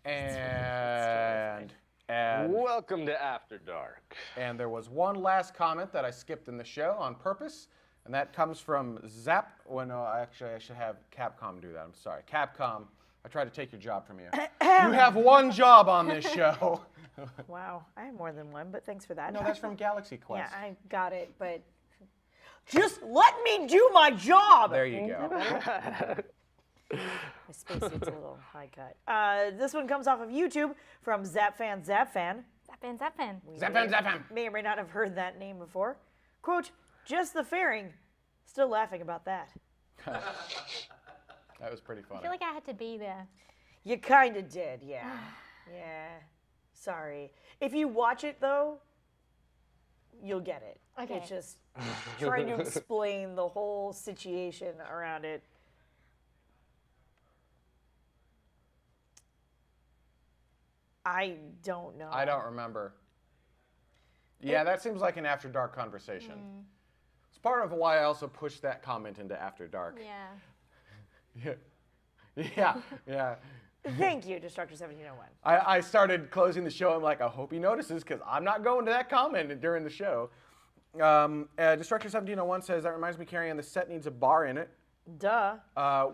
And welcome to After Dark. And there was one last comment that I skipped in the show on purpose, and that comes from Zap. Well, no, actually, I should have Capcom do that. I'm sorry. Capcom, I tried to take your job from you. You have one job on this show. Wow, I have more than one, but thanks for that. No, that's from Galaxy Quest. Yeah, I got it, but just let me do my job. There you go. My spacesuit's a little high cut. This one comes off of YouTube from ZapFan. Zapfan. Zapfan. May or may not have heard that name before. Quote, just the fairing. Still laughing about that. That was pretty funny. I feel like I had to be there. You kind of did, yeah. Yeah. Sorry. If you watch it, though, you'll get it. Okay. It's just trying to explain the whole situation around it. I don't know. I don't remember. Yeah, that seems like an After Dark conversation. It's part of why I also pushed that comment into After Dark. Yeah. Yeah. Thank you, Destructor 1701. I started closing the show. I'm like, I hope he notices because I'm not going to that comment during the show. Destructor 1701 says, that reminds me, Carrie, the set needs a bar in it. Duh.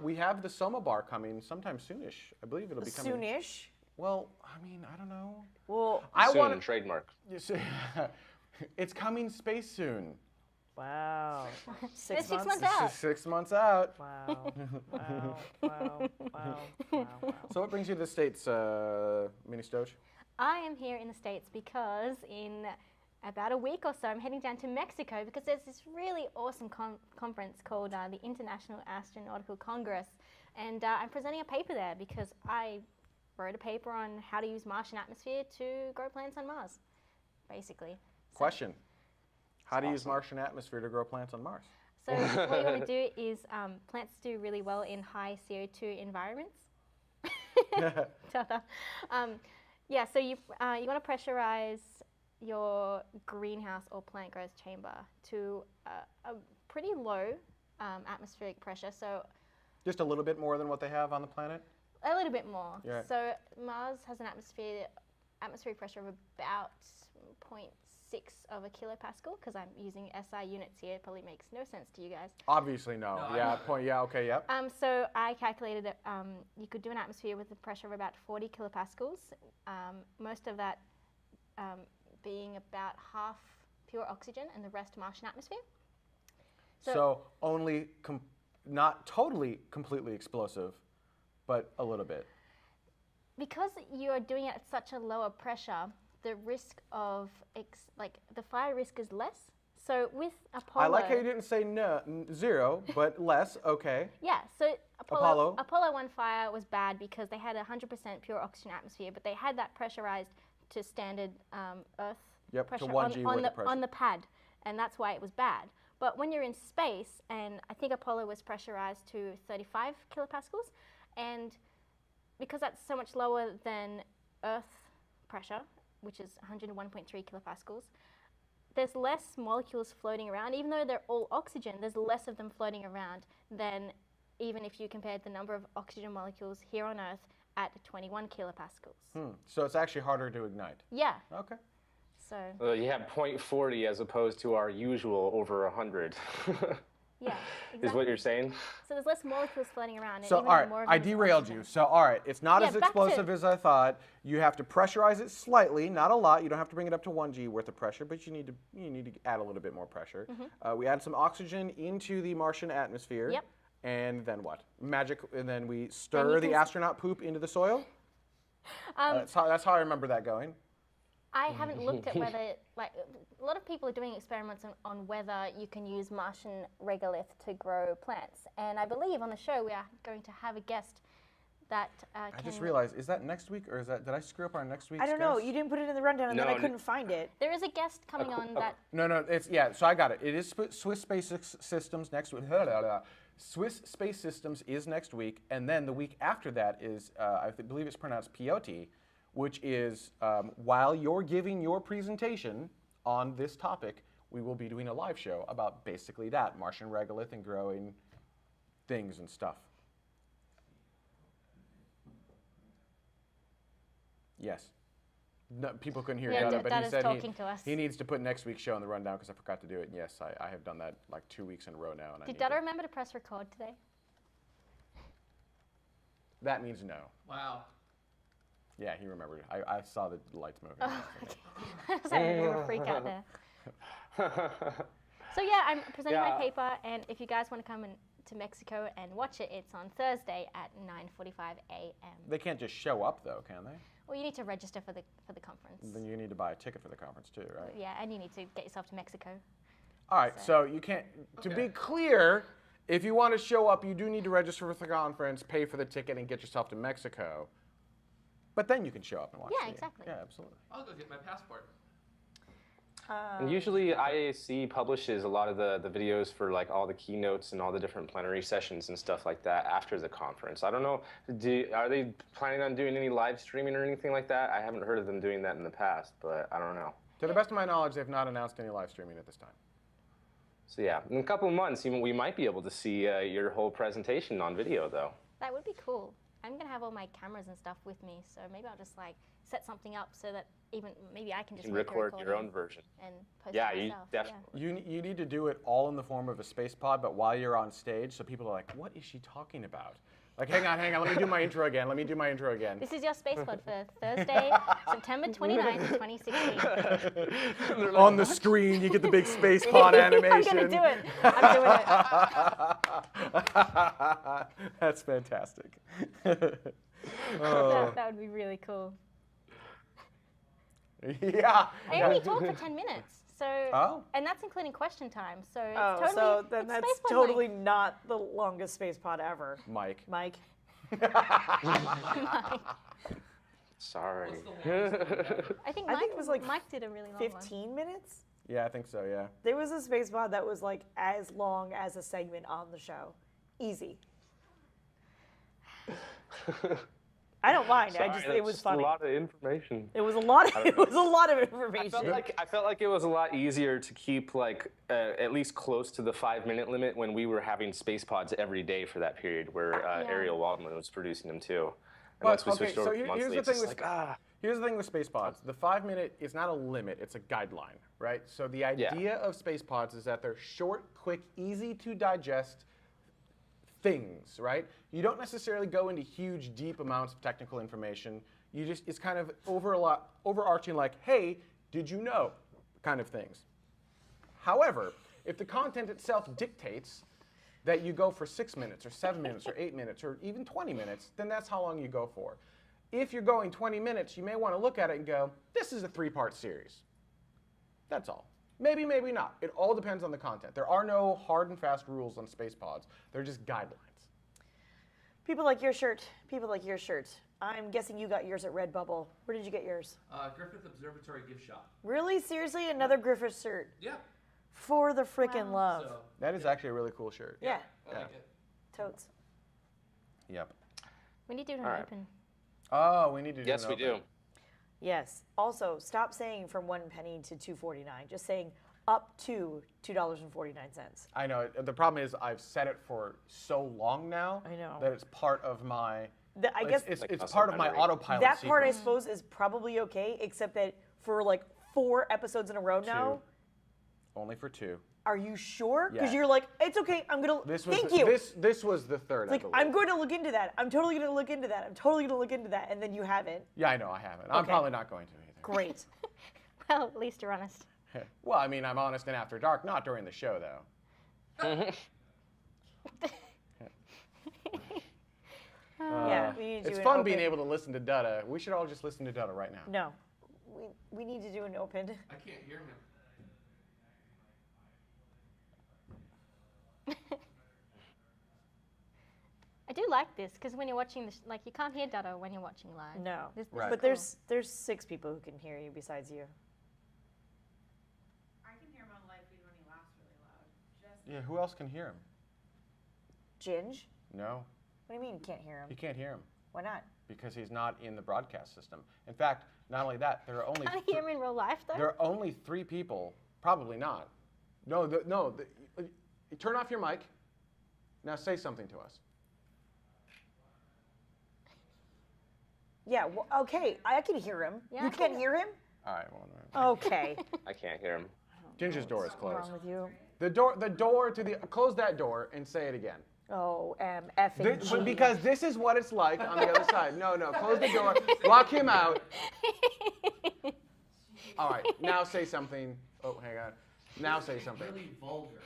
We have the Soma bar coming sometime soonish. I believe it'll be coming. Soonish? Well, I mean, I don't know. Well, Soon, trademark. It's coming space soon. wow. It's 6 months This out. is 6 months out. Wow. Wow. So what brings you to the States, Mini Stoge? I am here in the States because in about a week or so, I'm heading down to Mexico because there's this really awesome conference called the International Astronautical Congress. And I'm presenting a paper there because I wrote a paper on how to use Martian atmosphere to grow plants on Mars, basically. Question. How do you use Martian atmosphere to grow plants on Mars? So what you want to do is plants do really well in high CO2 environments. Ta-da. Yeah, so you want to pressurize your greenhouse or plant growth chamber to a pretty low atmospheric pressure. So Just a little bit more than what they have on the planet? a little bit more. Yeah. So Mars has an atmospheric pressure of about 0.6 of a kilopascal, because I'm using SI units here. It probably makes no sense to you guys. Obviously no. Okay, yep. So I calculated that you could do an atmosphere with a pressure of about 40 kilopascals, most of that being about half pure oxygen and the rest Martian atmosphere. So only, not totally completely explosive, but a little bit. Because you're doing it at such a lower pressure, the risk of, the fire risk is less. So with Apollo... I like how you didn't say zero, but less, okay. Yeah, so Apollo 1 fire was bad because they had 100% pure oxygen atmosphere, but they had that pressurized to standard Earth pressure to 1G worth of pressure. on the pad, and that's why it was bad. But when you're in space, and I think Apollo was pressurized to 35 kilopascals, and because that's so much lower than Earth pressure, which is 101.3 kilopascals, there's less molecules floating around. Even though they're all oxygen, there's less of them floating around than even if you compared the number of oxygen molecules here on Earth at 21 kilopascals. So it's actually harder to ignite. Yeah. Okay. So You have 0.40 as opposed to our usual over 100. yeah, exactly. Is what you're saying? So there's less molecules floating around. And So, even all though right, more of I them is derailed oxygen. you. So, all right, it's not Yeah, as back to- explosive as I thought. You have to pressurize it slightly, not a lot. You don't have to bring it up to 1G worth of pressure, but you need to add a little bit more pressure. We add some oxygen into the Martian atmosphere. Yep. And then what? Magic, and then we stir the astronaut poop into the soil? That's how I remember that going. I haven't looked at whether, a lot of people are doing experiments on whether you can use Martian regolith to grow plants. And I believe on the show we are going to have a guest that I just realized, is that next week, or is that, did I screw up our next week's I don't know. guest? You didn't put it in the rundown, and then I couldn't find it. There is a guest coming on that... No, it's, yeah, so I got it. It is Swiss Space Systems next week. Swiss Space Systems is next week, and then the week after that is, I believe it's pronounced Pioti, which is while you're giving your presentation on this topic, we will be doing a live show about basically that, Martian regolith and growing things and stuff. Yes. No, people couldn't hear Yeah, Dutta, but he Dutta's said talking to us. he needs to put next week's show in the rundown because I forgot to do it. And yes, I have done that like 2 weeks in a row now. And I Did need Dutta to- remember to press record today? That means no. Wow. Yeah, he remembered. I saw the lights moving. Oh, okay. I was having a bit of a freak out there. So yeah, I'm presenting my Yeah. paper, and if you guys want to come to Mexico and watch it, it's on Thursday at 9:45 a.m. They can't just show up though, can they? Well, you need to register for the conference. Then you need to buy a ticket for the conference too, right? Yeah, and you need to get yourself to Mexico. All right, so you can't. To be clear, if you want to show up, you do need to register for the conference, pay for the ticket, and get yourself to Mexico. But then you can show up and watch. Yeah, the game. exactly. Yeah, absolutely. I'll go get my passport. And usually IAC publishes a lot of the videos for like all the keynotes and all the different plenary sessions and stuff like that after the conference. I don't know, are they planning on doing any live streaming or anything like that? I haven't heard of them doing that in the past, but I don't know. To the best of my knowledge, they've not announced any live streaming at this time. So yeah, in a couple of months, even we might be able to see your whole presentation on video though. That would be cool. I'm gonna have all my cameras and stuff with me, so maybe I'll just like set something up so that even maybe I can just You can make a record your recording own version. and post Yeah, it you myself. definitely. You need to do it all in the form of a space pod, but while you're on stage, so people are like, "What is she talking about?" Like, hang on, let me do my intro again. Let me do my intro again. This is your space pod for Thursday, September 29th, 2016. On the screen, you get the big space pod animation. I'm gonna do it. I'm doing it. That's fantastic. That would be really cool. Yeah. I only talk for 10 minutes, so and that's including question time. So it's Oh, totally. so then it's that's space pod totally length. not the longest space pod ever. Mike. Mike. Sorry. I think I think it was like Mike did a really long one. 15 minutes? Yeah, I think so. Yeah. There was a space pod that was like as long as a segment on the show. Easy. I don't mind. Sorry, it that's was just funny. a lot of information. It was a lot of it know. was a lot of I information. felt like it was a lot easier to keep like at least close to the 5-minute limit when we were having space pods every day for that period where Ariel Waldman was producing them too. And once we switched over to monthly, it's just like, Here's the thing with space pods. The 5-minute is not a limit, it's a guideline, right? So the idea of space pods is that they're short, quick, easy to digest things, right? You don't necessarily go into huge, deep amounts of technical information. You just, it's kind of overarching like, hey, did you know, kind of things. However, if the content itself dictates that you go for 6 minutes or 7 minutes or 8 minutes or even 20 minutes, then that's how long you go for. If you're going 20 minutes, you may want to look at it and go, this is a 3-part series. That's all. Maybe, maybe not. It all depends on the content. There are no hard and fast rules on space pods. They're just guidelines. People like your shirt. People like your shirt. I'm guessing you got yours at Redbubble. Where did you get yours? Griffith Observatory gift shop. Really? Seriously? Another Griffith shirt? Yeah. For the frickin' love. So, That is actually a really cool shirt. Yeah. I like it. Totes. Yep. We need to do an All right. open. Oh, we need to do yes, an we open. do. Yes. Also, stop saying from 1 penny to $2.49. Just saying up to $2.49. I know. The problem is I've said it for so long now I know. that it's part of my. I guess it's muscle part of my memory. autopilot. that part, I sequence. suppose, is probably okay, except that for like 4 episodes in a row now. Only for 2. Are you sure? Because Yeah. you're like, it's okay. I'm gonna. This was Thank the, you. This was the third. Like, I believe. I'm going to look into that. I'm totally going to look into that. I'm totally going to look into that. And then you haven't. Yeah, I know. I haven't. I'm Okay. probably not going to either. Great. Well, at least you're honest. Well, I mean, I'm honest in After Dark, not during the show, though. Yeah, we need to do It's an fun being open- able to listen to Dutta. We should all just listen to Dutta right now. No. We need to do an open. I can't hear him. I do like this because when you're watching this, like you can't hear Dutta when you're watching live. No. This Right. is But cool. there's 6 people who can hear you besides you. I can hear him on live feed when he laughs really loud. Just Yeah, who else can hear him? Ginge? No, What do you mean you can't hear him? you can't hear him Why not? because he's not in the broadcast system. In fact, not only that, there are only Can't hear him in real life though. there are only 3 people. Probably not. No, turn off your mic. Now say something to us. Yeah, well, okay, I can hear him. Yeah, You I can't can. hear him? All right, well, no. Okay. I can't hear him. Ginger's door is What's closed. wrong with you? The door to the, close that door and say it again. Oh, effing G. Because this is what it's like on the other side. No, close the door, lock him out. All right, now say something. Oh, hang on. Now say something. Really vulgar.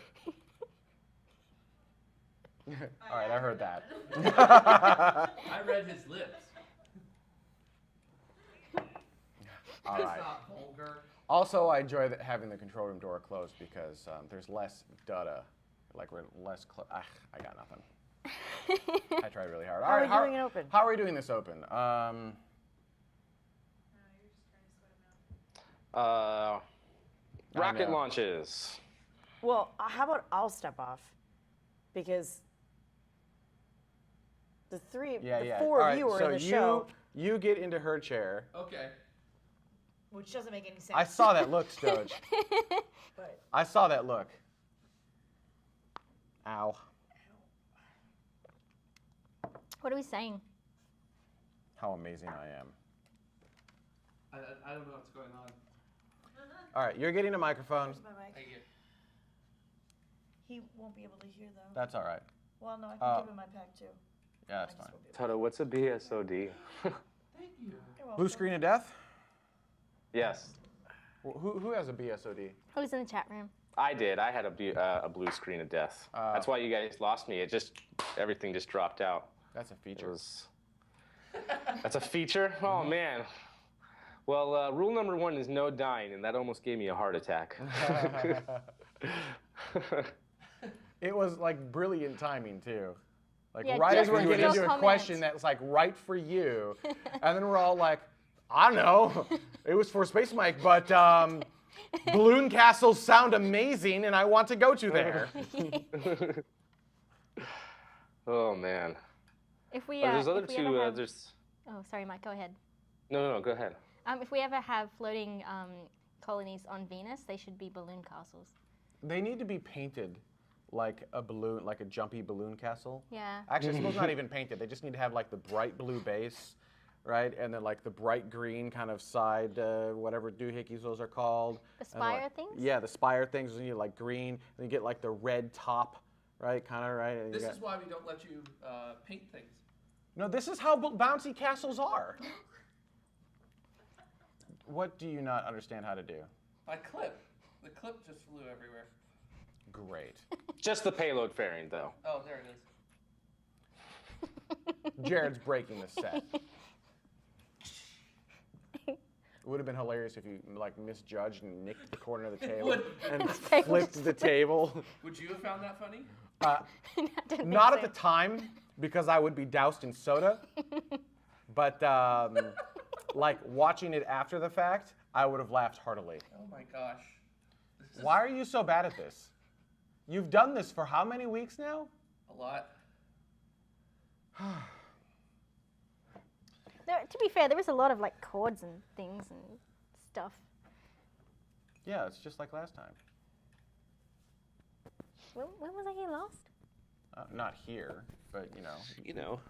All right, I heard that. I read his lips. All It's right. not vulgar. Also, I enjoy having the control room door closed because there's less data. Like we're less. I got nothing. I tried really hard. How are we doing it open? How are we doing this open? No, you're just trying to sweat him out. Rocket know. launches. Well, how about I'll step off? Because the four All of right, you are so in the show. You get into her chair. Okay. Which doesn't make any sense. I saw that look, Stoge. But I saw that look. Ow. What are we saying? How amazing I am. I don't know what's going on. All right, you're getting a microphone. My mic. Thank you. He won't be able to hear though. That's all right. Well, no, I can give him my pack too. Yeah, that's I fine. just won't be able Toto, what's a BSOD? Thank you. You're welcome. Blue screen of death? Yes, Who has a BSOD? Who's in the chat room? I did. I had a blue screen of death. That's why you guys lost me. Everything just dropped out. That's a It feature. was. That's a feature? Oh man. Well, rule number 1 is no dying, and that almost gave me a heart attack. It was like brilliant timing too. Like Yeah, right as just we're read getting your into a comments. question that's like right for you, and then we're all like, I don't know, it was for Space Mike, but balloon castles sound amazing, and I want to go to there. Oh man. If we, There's if other we two. ever have, There's. oh, sorry, Mike, go ahead. No, go ahead. If we ever have floating colonies on Venus, they should be balloon castles. They need to be painted like a balloon, like a jumpy balloon castle. Yeah. Actually, it's supposed not even painted. They just need to have like the bright blue base, right? And then like the bright green kind of side, whatever doohickeys those are called. The And, like- spire things? Yeah, the spire things. You need like green, and you get like the red top, right? Kind of right. And you This got- is why we don't let you paint things. No, this is how bouncy castles are. What do you not understand how to do? My clip. The clip just flew everywhere. Great. Just the payload fairing, though. Oh, there it is. Jared's breaking the set. It would have been hilarious if you like misjudged and nicked the corner of the table Would. and flipped the table. Would you have found that funny? Not at the time because I would be doused in soda. But like watching it after the fact, I would have laughed heartily. Oh my gosh. This is Why are you so bad at this? You've done this for how many weeks now? a lot. To be fair, there was a lot of like chords and things and stuff. Yeah, it's just like last time. When was I here last? Not here, but you know. You know.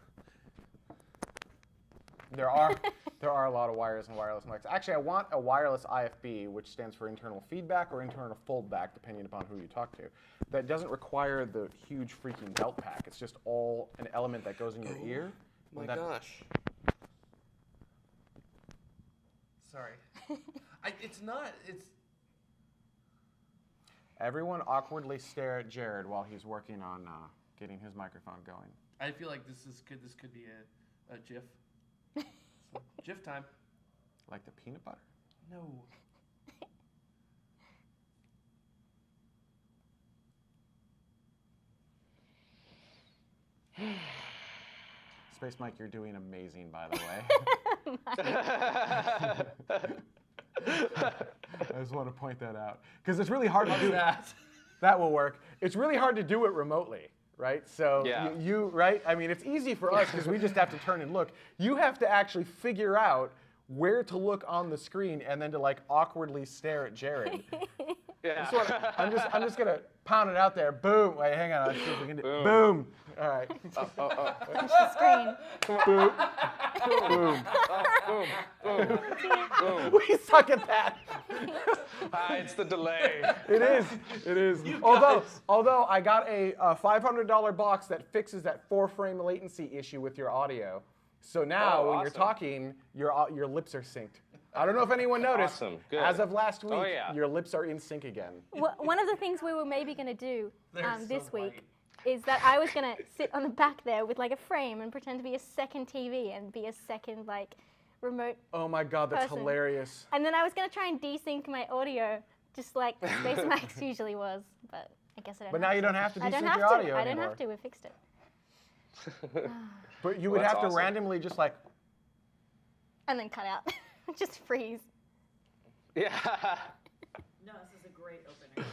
There are a lot of wires and wireless mics. Actually, I want a wireless IFB, which stands for internal feedback or internal foldback, depending upon who you talk to. That doesn't require the huge freaking belt pack. It's just all an element that goes in your ear. My and that- gosh. Sorry. It's not. It's. Everyone awkwardly stare at Jared while he's working on getting his microphone going. I feel like this could be a GIF. So, GIF time. Like the peanut butter? No. Space Mike, you're doing amazing, by the way. I just want to point that out. Because it's really hard to do that. That will work. It's really hard to do it remotely, right? So Yeah. you right? I mean, it's easy for us because we just have to turn and look. You have to actually figure out where to look on the screen and then to like awkwardly stare at Jared. Yeah. I'm just gonna pound it out there. Boom. Wait, hang on. Let's see if we can do. Boom. All right. Finish the screen. Boom. Boom. Boom. Boom. We suck at that. It's the delay. It is. It is. Although I got a $500 box that fixes that 4-frame latency issue with your audio. So now when you're awesome. talking, your lips are synced. I don't know if anyone noticed. Awesome. Good. As of last week, Yeah. your lips are in sync again. One of the things we were maybe going to do They're this so week white. is that I was going to sit on the back there with like a frame and pretend to be a second TV and be a second like remote. Oh my God, that's Person. hilarious. And then I was going to try and desync my audio just like Space Max usually was, but I guess I don't But have now you don't have to I don't desync have your to. audio I don't anymore. have to. We fixed it. But you Well, would that's have to awesome. randomly just like, And then cut out. Just freeze. Yeah. No, this is a great opener.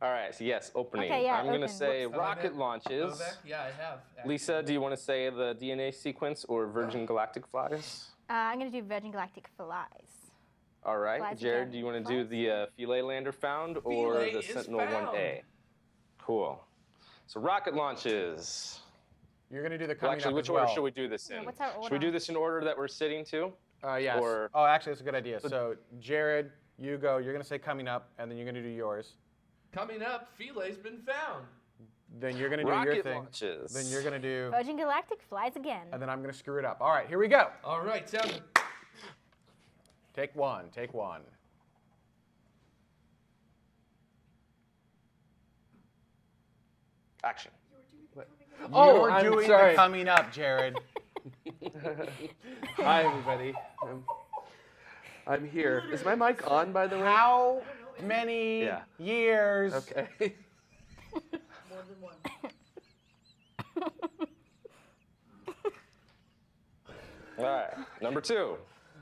All right. So yes, opening. Okay, yeah, I'm gonna open. say Have I rocket met launches. Novak? Yeah, I have. actually. Lisa, do you want to say the DNA sequence or Virgin Galactic flies? I'm going to do Virgin Galactic flies. All right. Flies Jared, again. do you want to do Flies? the Philae lander found or Philae the is Sentinel found. 1A? Cool. So rocket launches. you're going to do the Well, coming actually, up which as order well. should we do this in? what's our Should we order? do this in order that we're sitting to? Yes. or- Oh, actually, that's a good idea. So, Jared, you go. You're going to say coming up, and then you're going to do yours. Coming up, Philae's been found. Then you're going to do your Rocket thing. launches. Then you're going to do, Virgin Galactic flies again. and then I'm going to screw it up. All right, here we go. All right, sound. Take one. Take one. Action. You're I'm doing sorry. the coming up, Jared. Hi, everybody. I'm here. Is my mic on, by the way? How many Yeah. years? Okay. More than one. All right. Number 2.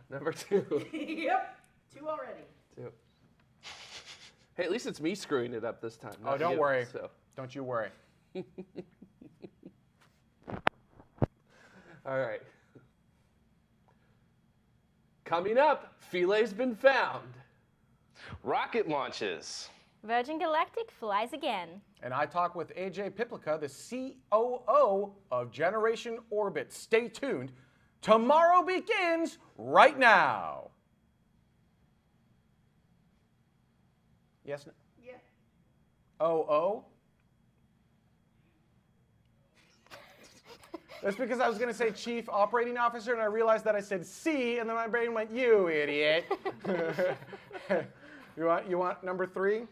Number 2. Yep. 2 already. 2. Hey, at least it's me screwing it up this time. Oh, not don't you, worry. So. Don't you worry. All right. Coming up, Philae's been found. Rocket launches. Virgin Galactic flies again. And I talk with AJ Piplica, the COO of Generation Orbit. Stay tuned. Tomorrow begins right now. Yes? No? Yeah. OO? That's because I was going to say Chief Operating Officer, and I realized that I said C, and then my brain went, you idiot. You want number 3?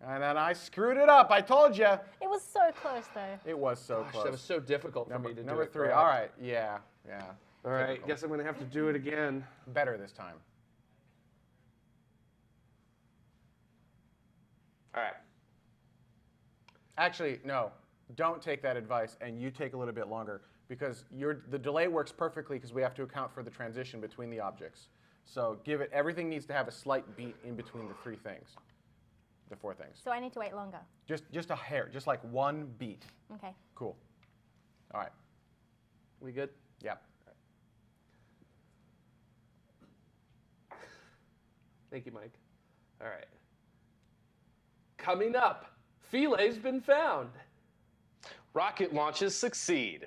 And then I screwed it up. I told you. It was so close though. It was so Gosh, close. that was so difficult for me to do. Number it 3. correct. All right. Yeah. All right. Typical. Guess I'm gonna have to do it again. Better this time. All right. Actually, no. Don't take that advice, and you take a little bit longer because the delay works perfectly because we have to account for the transition between the objects. So everything needs to have a slight beat in between the 3 things, the 4 things. So I need to wait longer. Just a hair, just like 1 beat. Okay. Cool. All right. We good? Yep. Thank you, Mike. All right. Coming up, Philae's been found. Rocket launches succeed.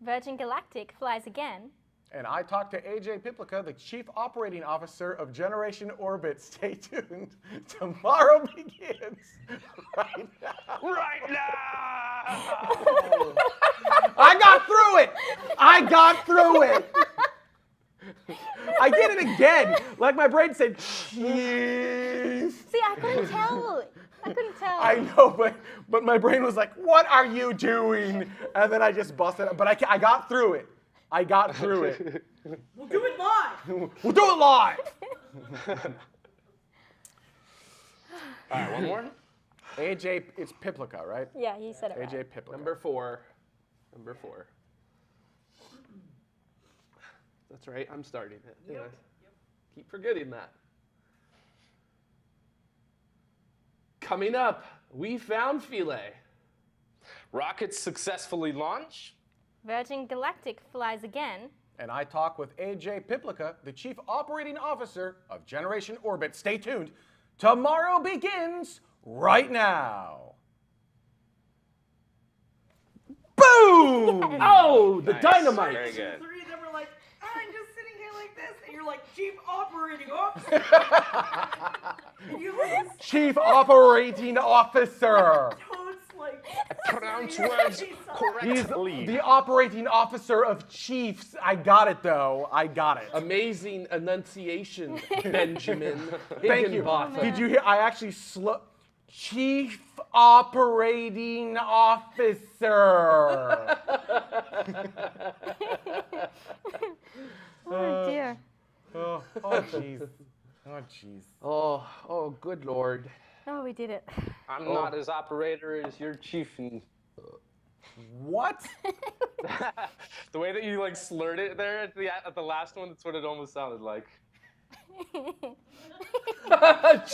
Virgin Galactic flies again. And I talked to AJ Piplica, the Chief Operating Officer of Generation Orbit. Stay tuned. Tomorrow begins right now. Right now! I got through it. I got through it. I did it again. Like my brain said, jeez. See, I couldn't tell. I couldn't tell. I know, but my brain was like, what are you doing? And then I just busted it. But I got through it. I got through it. We'll do it live. We'll do it live. All right, one more. AJ, it's Piplica, right? Yeah, you said it right. AJ Piplica. Number 4. Number 4. That's right. I'm starting it. Yeah. Keep forgetting that. Coming up, we found Philae. Rockets successfully launch. Virgin Galactic flies again. And I talk with AJ Piplica, the Chief Operating Officer of Generation Orbit. Stay tuned. Tomorrow begins right now. Boom! Boom! Oh, the Nice. dynamite. Very good. Three of them are like, I'm just sitting here like this, and you're like, Chief Operating Officer. And you like, Chief Operating Officer. totes like, Pronounce serious. words He's correctly. the operating officer of chiefs. I got it, though. I got it. Amazing enunciation, Benjamin. Thank you. Higginbotham. Did you hear? I actually Chief Operating Officer. Oh dear. Oh, jeez. Oh, jeez. Oh, good Lord. Oh, we did it. I'm not as operator as your chief. And What? the way that you like slurred it there at the last one, that's what it almost sounded like.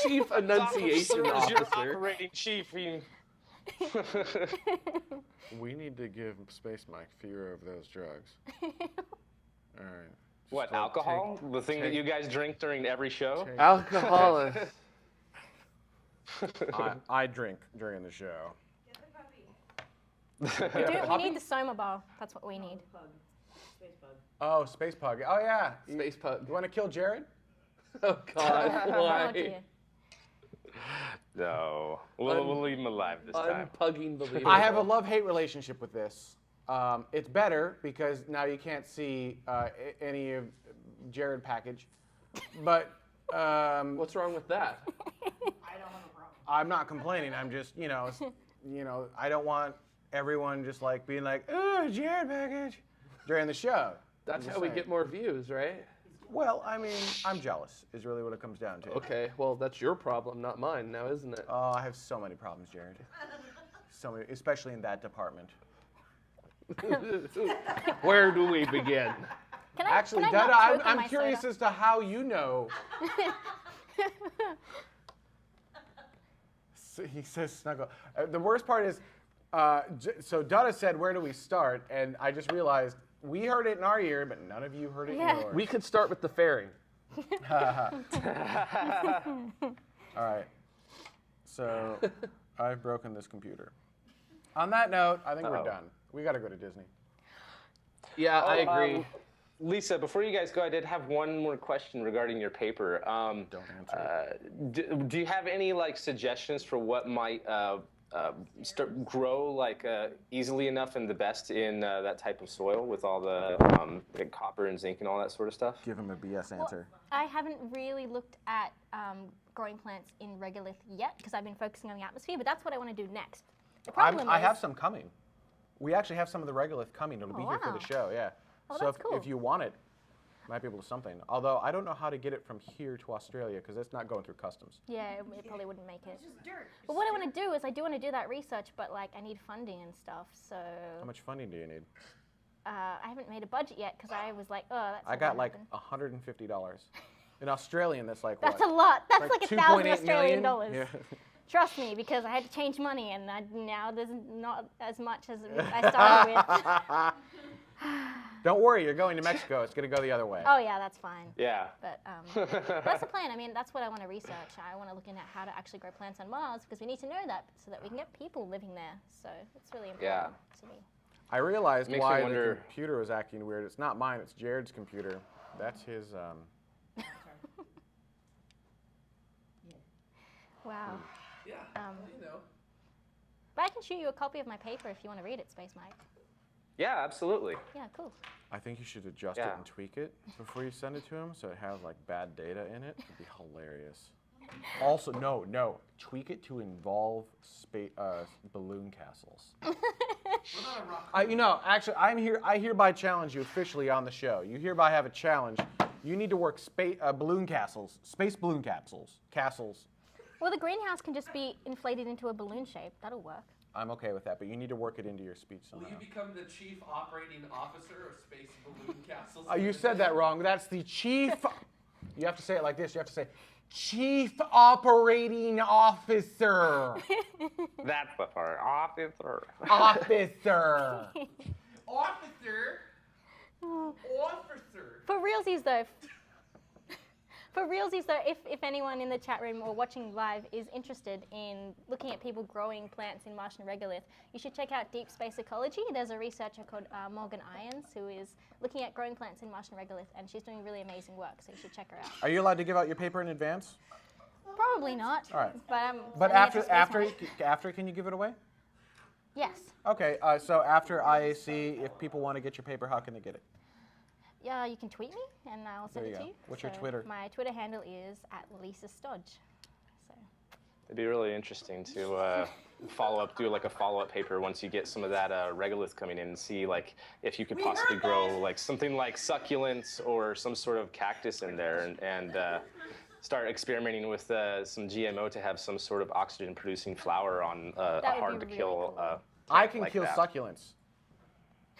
Chief Enunciation Your Officer. operating chief. We need to give Space Mike fewer of those drugs. All right. What, alcohol? The thing that you guys drink during every show? Alcoholic. I drink during the show. We need the Soma bar. That's what we need. Oh, Space Pug. Oh, yeah. Space Pug. You want to kill Jared? Oh, God. Oh Why? dear. No. We'll leave him alive this time. Unpugging the I have a love-hate relationship with this. It's better because now you can't see any of Jared package. But What's wrong with that? I'm not complaining. I'm just, I don't want everyone just like being like, "Oh, Jared package," during the show. That's I'm how just we saying. get more views, right? Well, I mean, I'm jealous. Is really what it comes down to. Okay, well, that's your problem, not mine now, isn't it? Oh, I have so many problems, Jared. So many, especially in that department. Where do we begin? Can I, Actually, can I Dada, not choke on I'm my curious soda? as to how you know. He says snuggle. The worst part is, so Dada said, "Where do we start?" And I just realized we heard it in our ear, but none of you heard it Yeah. in yours. We could start with the fairing. All right. So I've broken this computer. On that note, I think we're done. We got to go to Disney. Yeah, I agree. Lisa, before you guys go, I did have one more question regarding your paper. Don't answer. Do you have any like suggestions for what might grow like easily enough and the best in that type of soil with all the like copper and zinc and all that sort of stuff? Give him a BS answer. I haven't really looked at growing plants in regolith yet because I've been focusing on the atmosphere, but that's what I want to do next. The problem I is, have some coming. We actually have some of the regolith coming. It'll be here for wow. the show, yeah. Oh, so that's cool. if you want it, might be able to something. Although I don't know how to get it from here to Australia because it's not going through customs. yeah, it probably wouldn't make it. just dirt. But what I want to do is I do want to do that research, but like I need funding and stuff. So How much funding do you need? I haven't made a budget yet because I was like, oh, that's. I not got gonna like happen. $150. In Australian, that's like That's what? a lot. That's like 1,000 2.8 Australian million? dollars. Yeah. Trust me, because I had to change money, and now there's not as much as I started with. Don't worry, you're going to Mexico. It's going to go the other way. Oh yeah, that's fine. Yeah. But that's the plan. I mean, that's what I want to research. I want to look into how to actually grow plants on Mars because we need to know that so that we can get people living there. So it's really important to me. I realized Makes me why the wonder- computer was acting weird. It's not mine, it's Jared's computer. That's his, Wow. Yeah, you know. But I can shoot you a copy of my paper if you want to read it, Space Mike. Yeah, absolutely. Yeah, cool. I think you should adjust it Yeah. and tweak it before you send it to him so it has like bad data in it. It'd be hilarious. Also, no, tweak it to involve balloon castles. Actually, I hereby challenge you officially on the show. You hereby have a challenge. You need to work balloon castles, space balloon castles. Well, the greenhouse can just be inflated into a balloon shape. That'll work. I'm okay with that, but you need to work it into your speech Will somehow. you become the chief operating officer of Space Balloon Castles? You said that wrong. That's the chief. You have to say it like this. You have to say, Chief Operating Officer. That's the part. Officer. Officer. Officer. Officer. For realsies, though. For realsies though, if anyone in the chat room or watching live is interested in looking at people growing plants in Martian regolith, you should check out Deep Space Ecology. There's a researcher called Morgan Irons who is looking at growing plants in Martian regolith, and she's doing really amazing work, so you should check her out. Are you allowed to give out your paper in advance? Probably not. All right. But after, can you give it away? Yes. Okay, so after IAC, if people want to get your paper, how can they get it? Yeah, you can tweet me and I'll send There you it to go. you. What's your Twitter? My Twitter handle is @LisaStodge. So. It'd be really interesting to do like a follow-up paper once you get some of that regolith coming in and see like if you could possibly grow like something like succulents or some sort of cactus in there and start experimenting with some GMO to have some sort of oxygen-producing flower on a hard-to-kill really I can like kill that. succulents.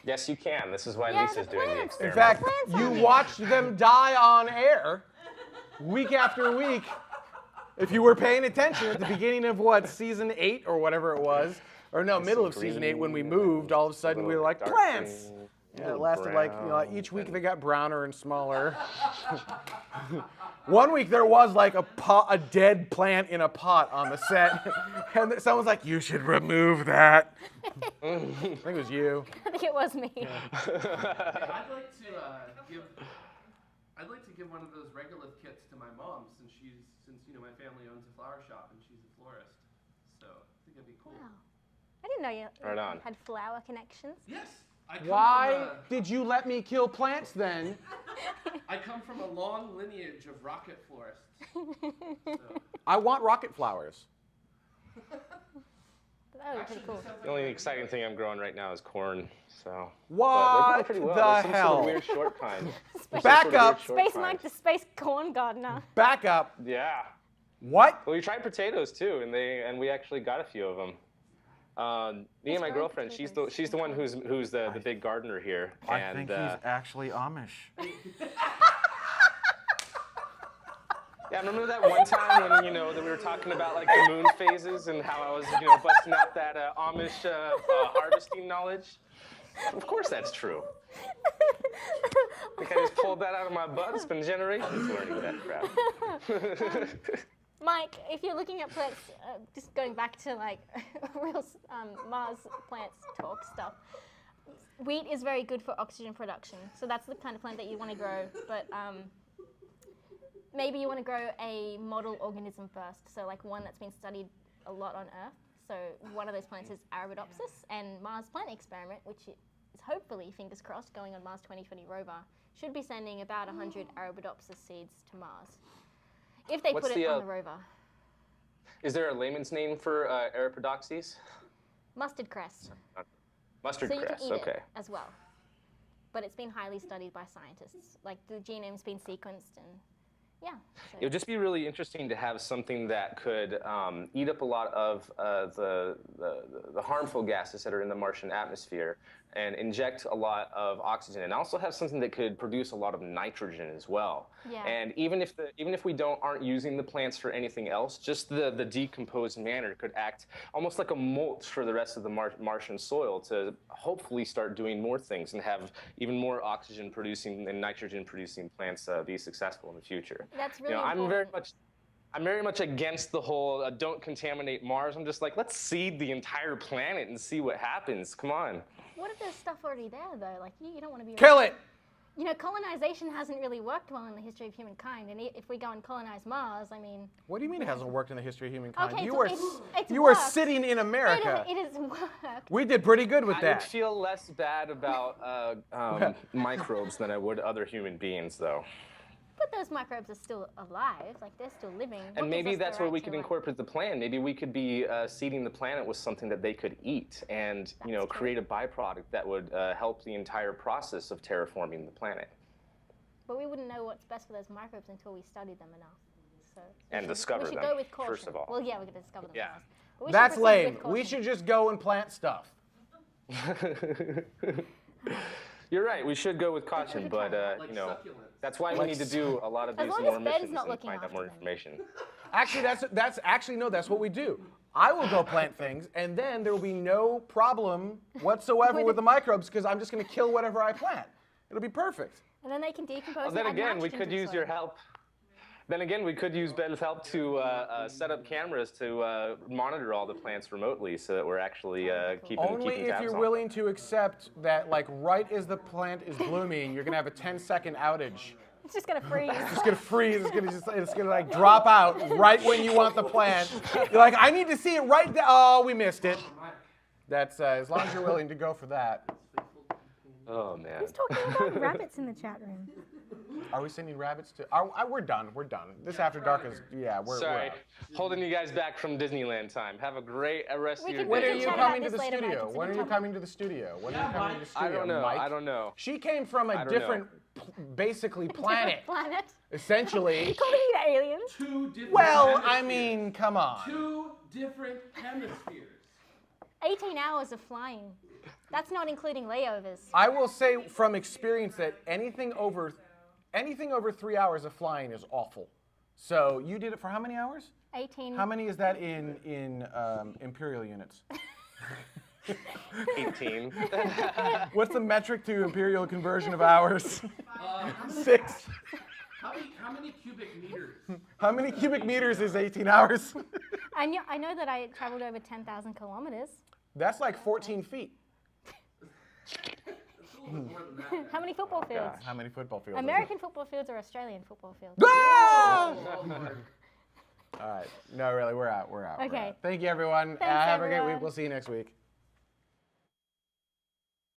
Yes, you can. This is why Yeah, Lisa's the doing the plants. In experiment. fact, you watched them die on air week after week. If you were paying attention at the beginning of season 8 or whatever it was, or no, middle of season 8 when we moved, all of a sudden we were like, dark plants! green, Yeah, it little lasted like, brown, each week and- they got browner and smaller. One week there was like a dead plant in a pot on the set, and someone's like, "You should remove that." I think it was you. I think it was me. I'd like to give one of those regolith kits to my mom since my family owns a flower shop and she's a florist. So I think it'd be cool. Wow. I didn't know you Right on. had flower connections. Yes. Why did you let me kill plants then? I come from a long lineage of rocket florists. So. I want rocket flowers. That would be pretty cool. The only exciting thing I'm growing right now is corn. So. But they're What growing pretty well. the There's some hell? Sort of weird short kind. There's some Back sort of up. weird short Space kind. Mike, the space corn gardener. Back up. Yeah. What? Well, we tried potatoes too, and we actually got a few of them. Me and my growing girlfriend, she's the one who's the big gardener here. I and, think he's actually Amish. Yeah, remember that one time when that we were talking about like the moon phases and how I was busting out that Amish harvesting knowledge? Of course that's true. I think I just pulled that out of my butt. It's been generations learning that crap. Mike, if you're looking at plants, just going back to like real Mars plants talk stuff, wheat is very good for oxygen production. So that's the kind of plant that you want to grow. But maybe you want to grow a model organism first. So like one that's been studied a lot on Earth. So one of those plants is Arabidopsis, and Mars Plant Experiment, which is hopefully, fingers crossed, going on Mars 2020 rover, should be sending about 100 Arabidopsis seeds to Mars. If they What's put it on the rover. Is there a layman's name for Arabidopsis? Mustard cress. Mustard So you cress. can eat Okay. it as well. But it's been highly studied by scientists. Like the genome's been sequenced and yeah. So. It would just be really interesting to have something that could eat up a lot of the harmful gases that are in the Martian atmosphere and inject a lot of oxygen, and also have something that could produce a lot of nitrogen as well. Yeah. And even if we aren't using the plants for anything else, just the decomposed matter could act almost like a mulch for the rest of the Martian soil to hopefully start doing more things and have even more oxygen producing and nitrogen producing plants be successful in the future. That's really I'm very much against the whole don't contaminate Mars. I'm just like, let's seed the entire planet and see what happens. Come on. What if there's stuff already there though? Like you don't want to be Kill it! You know, colonization hasn't really worked well in the history of humankind, and if we go and colonize Mars, I mean. What do you mean it hasn't worked in the history of humankind? Okay, you it's were worked. sitting in America. It has worked. We did pretty good with I that. would feel less bad about microbes than I would other human beings, though. But those microbes are still alive, like they're still living. What And maybe gives us the that's where right we to, could like- incorporate the plan. Maybe we could be seeding the planet with something that they could eat, and That's create a byproduct that would help the entire process of terraforming the planet. But we wouldn't know what's best for those microbes until we studied them enough. So And discover we should them, go with caution. first of all. Well, yeah, we're going to discover them Yeah. first. But we should That's proceed lame. with We caution. should just go and plant stuff. You're right. We should go with caution, but Like succulents. that's why we need to do a lot of As these long more as Ben's missions not and looking find out after more them. information. Actually, that's what we do. I will go plant things, and then there will be no problem whatsoever with the microbes because I'm just going to kill whatever I plant. It'll be perfect. And then they can decompose Well, and then add again, we nitrogen could to the use soil. your help. Then again, we could use Ben's help to set up cameras to monitor all the plants remotely, so that we're actually keeping Only if tabs you're on willing to accept that, like, right as the plant is blooming, you're gonna have a 10-second outage. It's just gonna freeze. It's just gonna freeze. It's gonna like drop out right when you want the plant. You're like, I need to see it right there. Oh, we missed it. That's as long as you're willing to go for that. Oh man. Who's talking about rabbits in the chat room? Are we sending rabbits to? We're done. We're done. This after dark is we're Sorry, out. holding you guys back from Disneyland time. Have a great rest of your day. When are can you chat about coming to this the later, Mike. studio? It's a When are good you topic. coming to the studio? When are you coming to the studio? I don't know. Mike? I don't know. She came from a different, basically planet, Planet. essentially. Calling you aliens. Two different Well, I hemispheres. mean, come on. Two different hemispheres. 18 hours of flying. That's not including layovers. I will say from experience that anything over 3 hours of flying is awful. So you did it for how many hours? 18. How many is that in imperial units? 18. What's the metric to imperial conversion of hours? 6. How many cubic meters? How many cubic meters is 18 hours? I know that I traveled over 10,000 kilometers. That's like 14 feet. It's a little bit more than that. How many football fields? How many football fields? American football fields or Australian football fields? Ah! Oh, Lord. All right. No, really, we're out. We're out. Okay. Thank you, everyone. Thanks, Have a great everyone. week. We'll see you next week.